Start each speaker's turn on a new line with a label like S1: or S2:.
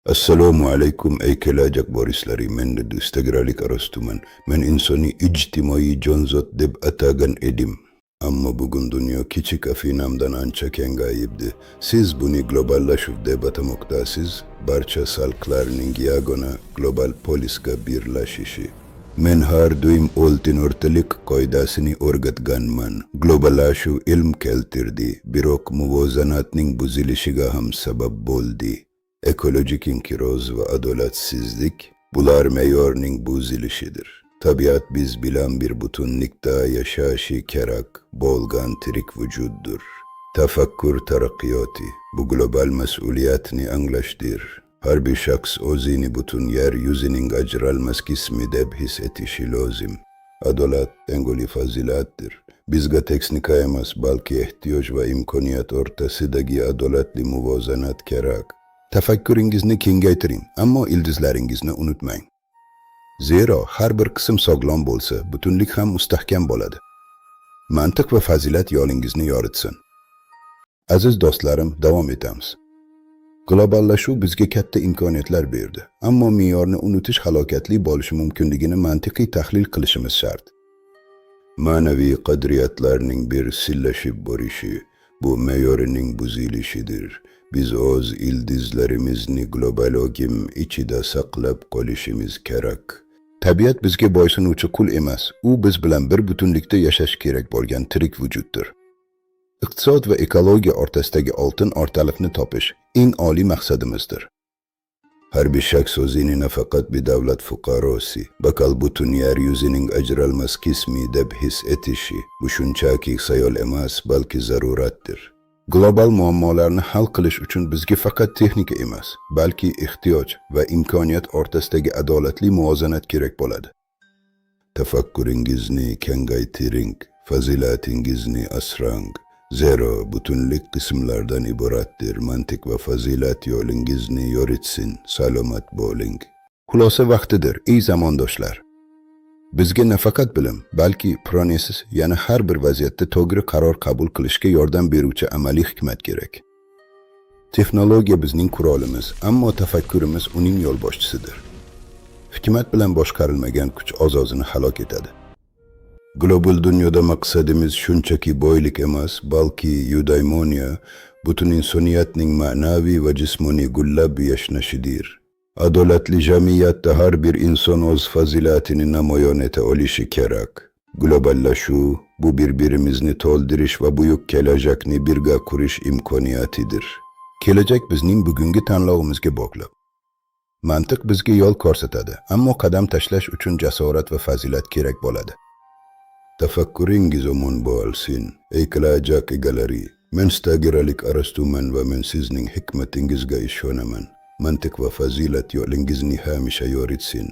S1: Assalomu alaykum ey kelajak borislari, men istagralik arastuman. Men insoni ijtimoiy jonzot deb atagan edim. Ammo bugun dunyo kichik afinamdan ancha kengayibdi. Siz buni globallashuv deb atamoqdasiz. Barcha xalqlarning yagona global polisga birlashishi. Men har doim oltin o'rtalik qoidasini o'rgatganman. Globallashuv ilm keltirdi, biroq muvozanatning buzilishiga ham sabab bo'ldi. Ekolojik inqiroz va adolatsizlik bular me'yorning buzilishidir. Tabiat biz bilan bir butunlikda yashashi kerak bo'lgan tirik vujuddur. Tafakkur taraqqiyoti bu global mas'uliyatni anglashdir. Har bir shaxs o'zini butun yer yuzining ajralmas qismi deb his etishi lozim. Adolat engoli fazilatdir. Bizga texnika emas, balki ehtiyoj va imkoniyat o'rtasidagi adolatli muvozanat kerak. Tafakkuringizni kengaytiring, ammo ildizlaringizni unutmang. Zero har bir qism sog'lom bo'lsa, butunlik ham mustahkam bo'ladi. Mantiq va fazilat yo'lingizni yoritsin. Aziz do'stlarim, davom etamiz. Globallashuv bizga katta imkoniyatlar berdi, ammo me'yorni unutish halokatli bo'lishi mumkinligini mantiqiy tahlil qilishimiz shart. Ma'naviy qadriyatlarning bir sillashib borishi bu me'yorining buzilishidir. Biz o'z ildizlarimizni global o'gim ichida saqlab qolishimiz kerak. Tabiat bizga bo'ysunuvchi qul emas, u biz bilan bir butunlikda yashash kerak bo'lgan tirik vujuddir. Iqtisod va ekologiya o'rtasidagi oltin o'rtalikni topish eng oliy maqsadimizdir. Har bir shaxs o'zini nafaqat bir davlat fuqarosi, balki butun yer yuzining ajralmas qismi deb his etishi bu shunchaki xayol emas, balki zaruratdir. Global muammolarni hal qilish uchun bizga faqat texnika emas, balki ehtiyoj va imkoniyat o'rtasidagi adolatli muvozanat kerak bo'ladi. Tafakkuringizni kengaytiring, fazilatingizni asrang. Zero butunlik qismlardan iboratdir. Mantiq va fazilat yo'lingizni yoritsin. Salomat bo'ling. Xulosa vaqtidir, ey zamondoshlar. Bizga nafaqat bilim, balki pronesis, yana har bir vaziyatda to'g'ri qaror qabul qilishga yordam beruvchi amaliy hikmat kerak. Texnologiya bizning qurolimiz, ammo tafakkurimiz uning yo'lboshchisidir. Hikmat bilan boshqarilmagan kuch o'z-o'zini halok etadi. Global dunyoda maqsadimiz shunchaki boylik emas, balki eudaimonia, butun insoniyatning ma'naviy va jismoniy gullab yashnashidir. Adolatli jamiyatda har bir inson o'z fazilatini namoyon eta olishi kerak. Globallashuv bu birbirimizni to'ldirish va buyuk kelajakni birga qurish imkoniyatidir. Kelajak bizning bugungi tanlovimizga bog'liq. Mantiq bizga yo'l ko'rsatadi, ammo qadam tashlash uchun jasorat va fazilat kerak bo'ladi. Tafakkuringiz omon bo'lsin, ey kelajak egalari. Men stagralik arastuman va men sizning hikmatingizga ishonaman. Mantiq va fazilat yo'lingizni hamisha yoritsin.